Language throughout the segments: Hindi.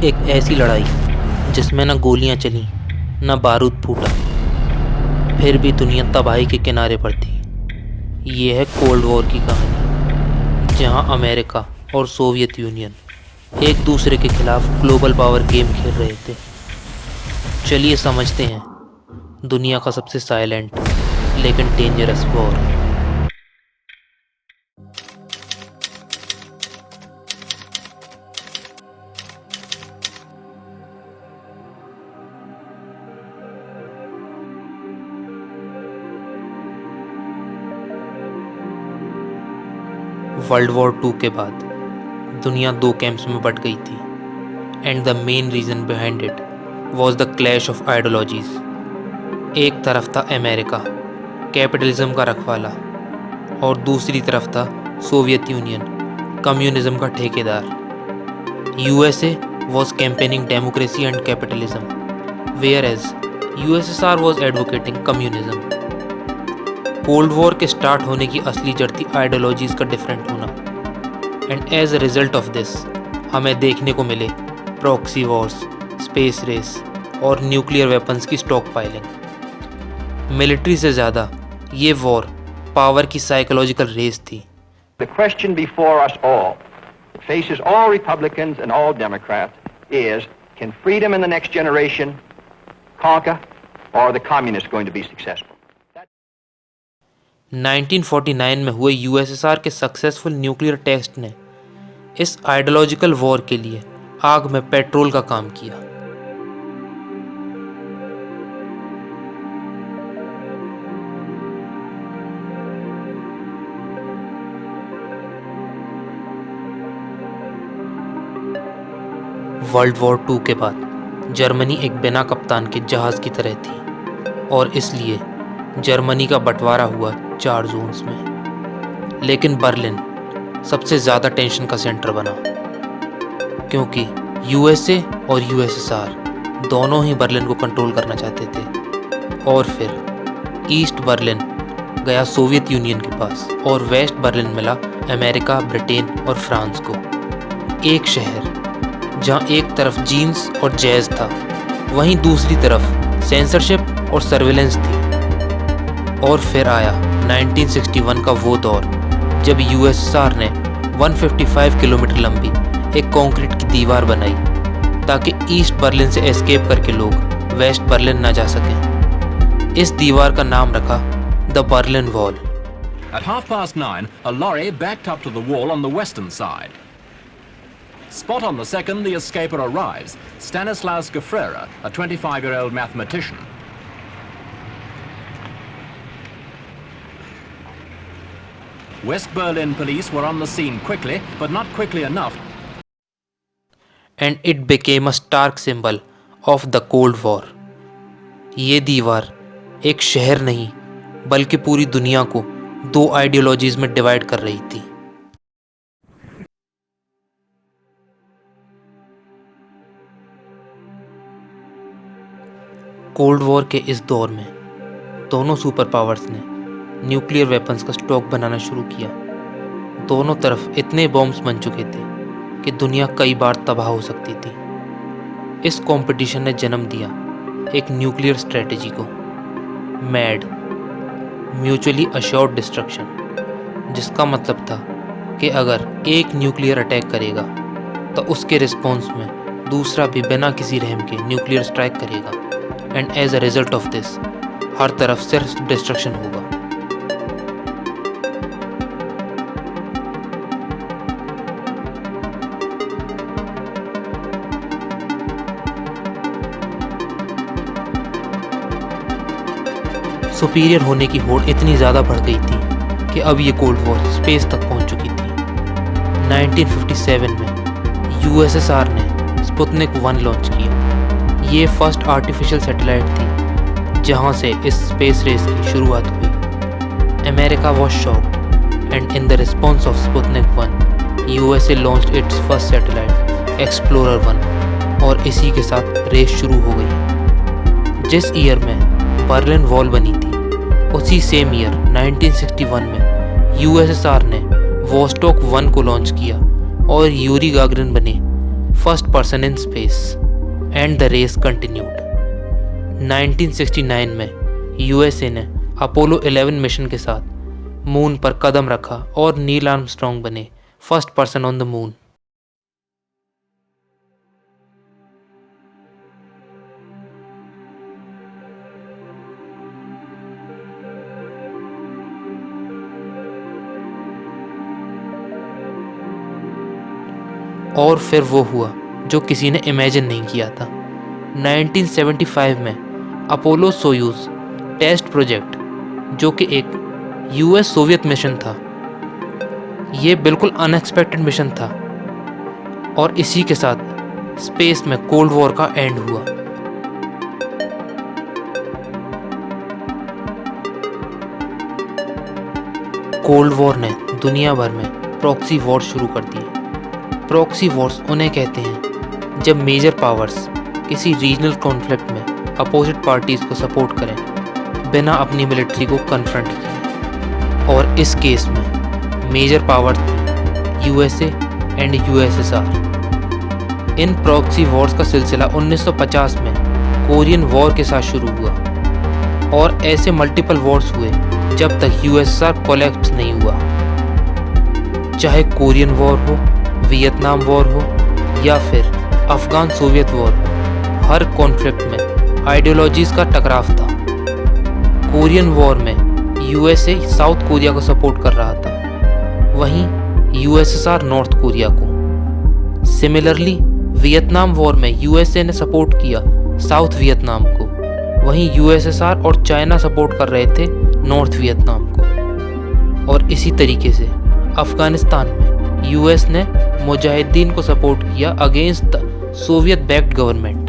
एक ऐसी लड़ाई जिसमें न गोलियां चली न बारूद फूटा, फिर भी दुनिया तबाही के किनारे पर थी। ये है कोल्ड वॉर की कहानी, जहां अमेरिका और सोवियत यूनियन एक दूसरे के खिलाफ ग्लोबल पावर गेम खेल रहे थे। चलिए समझते हैं दुनिया का सबसे साइलेंट लेकिन डेंजरस वॉर। वर्ल्ड वॉर 2 के बाद दुनिया दो कैंप्स में बट गई थी, and the main reason behind it was the clash of ideologies. एक तरफ था अमेरिका, कैपिटलिज्म का रखवाला, और दूसरी तरफ था सोवियत यूनियन, कम्युनिज्म का ठेकेदार। USA was campaigning democracy and capitalism, whereas USSR was advocating communism. Cold war के स्टार्ट होने की असली जड़ थी आइडियोलॉजीज का डिफरेंट होना, and as a result of this हमें देखने को मिले प्रॉक्सी वॉर्स, स्पेस रेस और न्यूक्लियर वेपन्स की स्टॉक पाइलिंग। मिलिट्री से ज़्यादा ये वॉर पावर की साइकोलॉजिकल रेस थी। The question before us all, that faces all Republicans and all Democrats, is can freedom in the next generation conquer, or are the communists going to be successful? 1949 में हुए यूएसएसआर के सक्सेसफुल न्यूक्लियर टेस्ट ने इस आइडियोलॉजिकल वॉर के लिए आग में पेट्रोल का काम किया। वर्ल्ड वॉर 2 के बाद जर्मनी एक बिना कप्तान के जहाज की तरह थी, और इसलिए जर्मनी का बंटवारा हुआ 4 जोन्स में। लेकिन बर्लिन सबसे ज़्यादा टेंशन का सेंटर बना, क्योंकि यूएसए और यूएसएसआर दोनों ही बर्लिन को कंट्रोल करना चाहते थे। और फिर ईस्ट बर्लिन गया सोवियत यूनियन के पास, और वेस्ट बर्लिन मिला अमेरिका, ब्रिटेन और फ्रांस को। एक शहर जहां एक तरफ जीन्स और जैज था, वहीं दूसरी तरफ सेंसरशिप और सर्विलेंस थी। और फिर आया 1961 का वो दौर जब यूएसएसआर ने 155 किलोमीटर लंबी एक कंक्रीट की दीवार बनाई ताकि ईस्ट बर्लिन से एस्केप करके लोग वेस्ट बर्लिन ना जा सकें। इस दीवार का नाम रखा the Berlin wall. At 9:30, a lorry backed up to the wall on the western side. Spot on the second the escaper arrives, Stanislaus Gefrera, a 25-year-old mathematician. West Berlin police were on the scene quickly, but not quickly enough. And it became a stark symbol of the Cold War. ये दीवार एक शहर नहीं बल्कि पूरी दुनिया को दो आइडियोलॉजीज में डिवाइड कर रही थी। कोल्ड वॉर के इस दौर में दोनों सुपर पावर्स ने न्यूक्लियर वेपन्स का स्टॉक बनाना शुरू किया। दोनों तरफ इतने बॉम्ब्स बन चुके थे कि दुनिया कई बार तबाह हो सकती थी। इस कंपटीशन ने जन्म दिया एक न्यूक्लियर स्ट्रेटेजी को, मैड, म्यूचुअली अश्योर्ड डिस्ट्रक्शन, जिसका मतलब था कि अगर एक न्यूक्लियर अटैक करेगा तो उसके रिस्पॉन्स में दूसरा भी बिना किसी रहम के न्यूक्लियर स्ट्राइक करेगा, and as a result of this हर तरफ सिर्फ डिस्ट्रक्शन होगा। सुपीरियर होने की होड़ इतनी ज़्यादा बढ़ गई थी कि अब ये कोल्ड वॉर स्पेस तक पहुंच चुकी थी। 1957 में यूएसएसआर ने स्पुतनिक 1 लॉन्च किया। ये फर्स्ट आर्टिफिशियल सैटेलाइट थी जहां से इस स्पेस रेस की शुरुआत हुई। America was shocked, and in the response of Sputnik 1 USA launched it's first satellite explorer 1, और इसी के साथ रेस शुरू हो गई। जिस ईयर में बर्लिन वॉल बनी थी, उसी सेम ईयर 1961 में यूएसएसआर ने वोस्टॉक 1 को लॉन्च किया, और यूरी गागरिन बने first person in space, and the race continued. 1969 में यूएसए ने अपोलो 11 मिशन के साथ मून पर कदम रखा और नील आर्मस्ट्रॉन्ग बने first person on the moon. और फिर वो हुआ जो किसी ने इमेजिन नहीं किया था। 1975 में अपोलो सोयूज टेस्ट प्रोजेक्ट, जो कि एक यूएस सोवियत मिशन था, ये बिल्कुल अनएक्सपेक्टेड मिशन था और इसी के साथ स्पेस में कोल्ड वॉर का एंड हुआ। कोल्ड वॉर ने दुनिया भर में प्रॉक्सी वॉर शुरू कर दिए। प्रॉक्सी वॉर्स उन्हें कहते हैं जब मेजर पावर्स किसी रीजनल कॉन्फ्लिक्ट में अपोजिट पार्टीज को सपोर्ट करें बिना अपनी मिलिट्री को कन्फ्रंट किए, और इस केस में मेजर पावर्स थे USA and USSR. In proxy Wars का सिलसिला 1950 में कोरियन वॉर के साथ शुरू हुआ और ऐसे मल्टीपल वॉर्स हुए जब तक यूएसएसआर कोलैप्स नहीं हुआ। चाहे कोरियन वॉर हो, वियतनाम वॉर हो या फिर अफगान सोवियत वॉर हो, हर कॉन्फ्लिक्ट में आइडियोलॉजीज का टकराव था। कोरियन वॉर में यूएसए साउथ कोरिया को सपोर्ट कर रहा था, वहीं यूएसएसआर नॉर्थ कोरिया को। सिमिलरली वियतनाम वॉर में यूएसए ने सपोर्ट किया साउथ वियतनाम को, वहीं यूएसएसआर और चाइना सपोर्ट कर रहे थे नॉर्थ वियतनाम को। और इसी तरीके से अफगानिस्तान में यूएस ने मुजाहिदीन को सपोर्ट किया against the Soviet backed government.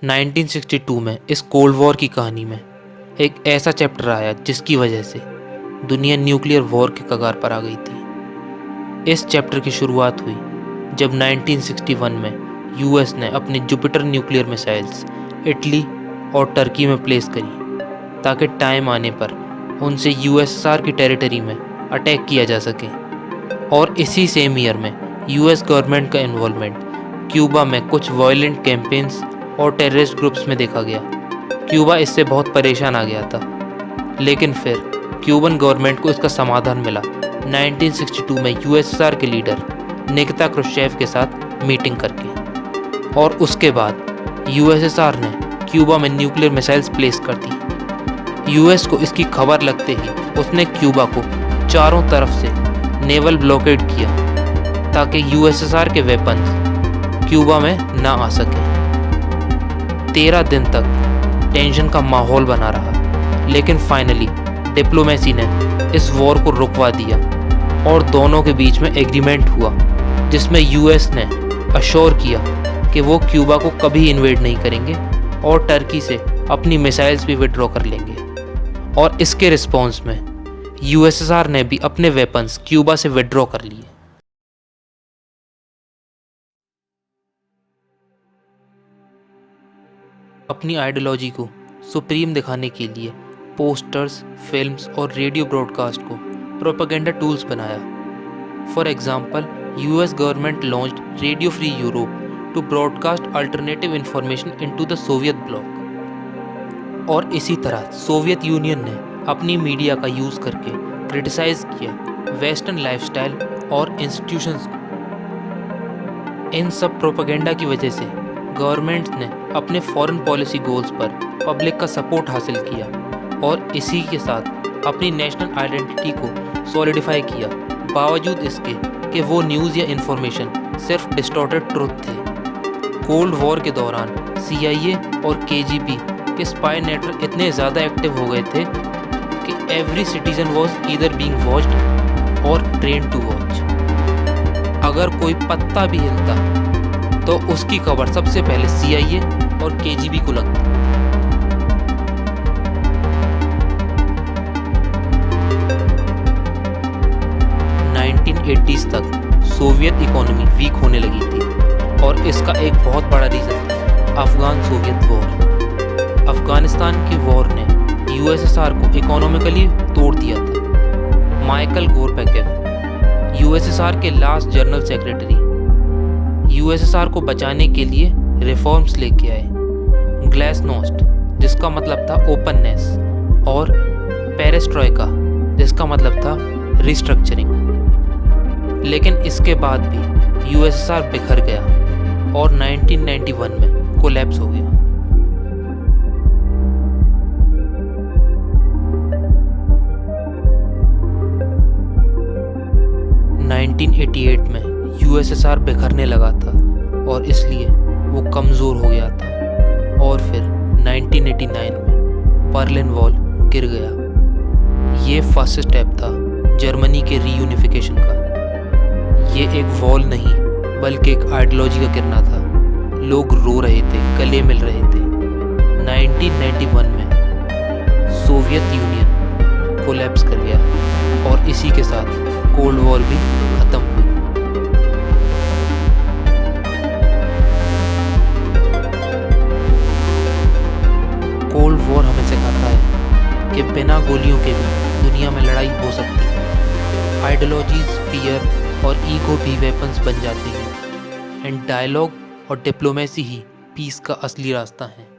(1962) में इस कोल्ड वॉर की कहानी में एक ऐसा चैप्टर आया जिसकी वजह से दुनिया न्यूक्लियर वॉर के कगार पर आ गई थी। इस चैप्टर की शुरुआत हुई जब 1961 में यूएस ने अपने जुपिटर न्यूक्लियर मिसाइल्स इटली और टर्की में प्लेस करी ताकि टाइम आने पर उनसे यूएसएसआर की टेरिटरी में अटैक किया जा सके। और इसी सेम ईयर में यूएस गवर्नमेंट का इन्वॉल्वमेंट क्यूबा में कुछ वायलेंट कैंपेन्स और टेररिस्ट ग्रुप्स में देखा गया। क्यूबा इससे बहुत परेशान आ गया था, लेकिन फिर क्यूबन गवर्नमेंट को इसका समाधान मिला 1962 में यूएसएसआर के लीडर निकिता क्रुश्चेव के साथ मीटिंग करके। और उसके बाद यूएसएसआर ने क्यूबा में न्यूक्लियर मिसाइल्स प्लेस कर दी। यूएस को इसकी खबर लगते ही उसने क्यूबा को चारों तरफ से नेवल ब्लॉकेड किया ताकि यूएसएसआर के वेपन्स क्यूबा में ना आ सके। 13 दिन तक टेंशन का माहौल बना रहा, लेकिन फाइनली डिप्लोमेसी ने इस वॉर को रुकवा दिया और दोनों के बीच में एग्रीमेंट हुआ जिसमें यूएस ने अश्योर किया कि वो क्यूबा को कभी इन्वेड नहीं करेंगे और टर्की से अपनी मिसाइल्स भी विड्रॉ कर लेंगे। और इसके रिस्पॉन्स में यूएसएसआर ने भी अपने वेपन्स क्यूबा से विड्रॉ कर लिए। अपनी आइडियोलॉजी को सुप्रीम दिखाने के लिए पोस्टर्स, फिल्म्स और रेडियो ब्रॉडकास्ट को प्रोपेगेंडा टूल्स बनाया। For example, US government launched radio free Europe to broadcast alternative information into the Soviet bloc. और इसी तरह सोवियत यूनियन ने अपनी मीडिया का यूज़ करके क्रिटिसाइज किया वेस्टर्न लाइफस्टाइल और इंस्टीट्यूशंस को। इन सब प्रोपेगेंडा की वजह से गवर्नमेंट्स ने अपने फॉरेन पॉलिसी गोल्स पर पब्लिक का सपोर्ट हासिल किया और इसी के साथ अपनी नेशनल आइडेंटिटी को सॉलिडिफाई किया, बावजूद इसके कि वो न्यूज़ या इंफॉर्मेशन सिर्फ डिस्टॉर्टेड ट्रुथ थे। कोल्ड वॉर के दौरान CIA और KGB के स्पाई नेटवर्क इतने ज़्यादा एक्टिव हो गए थे कि every citizen was either being watched और ट्रेन टू वॉच। अगर कोई पत्ता भी हिलता तो उसकी खबर सबसे पहले CIA और KGB को लगती। 1980s तक सोवियत इकोनॉमी वीक होने लगी थी इसका एक बहुत बड़ा रीज़न था अफगान सोवियत वॉर। अफगानिस्तान की वॉर ने यूएसएसआर को इकोनॉमिकली तोड़ दिया था। माइकल गोरबैचेव, यूएसएसआर के लास्ट जनरल सेक्रेटरी, यूएसएसआर को बचाने के लिए रिफॉर्म्स लेके आए। ग्लासनोस्ट, जिसका मतलब था ओपननेस, और पेरेस्ट्रोइका, जिसका मतलब था रिस्ट्रक्चरिंग। लेकिन इसके बाद भी यूएसएसआर बिखर गया और 1991 में कोलैप्स हो गया। में यूएसएसआर बिखरने लगा था और इसलिए वो कमज़ोर हो गया था, और फिर 1989 में बर्लिन वॉल गिर गया। ये फर्स्ट स्टेप था जर्मनी के रीयूनिफिकेशन का। ये एक वॉल नहीं बल्कि एक आइडियोलॉजी का गिरना था। लोग रो रहे थे, गले मिल रहे थे। 1991 में सोवियत यूनियन कोलैप्स कर गया और इसी के साथ कोल्ड वॉर भी खत्म हुई। कोल्ड वॉर हमें सिखाता है कि बिना गोलियों के भी दुनिया में लड़ाई हो सकती है। आइडियोलॉजीज, फियर और ईगो भी वेपन्स बन जाते हैं, एंड डायलॉग और डिप्लोमेसी ही पीस का असली रास्ता है।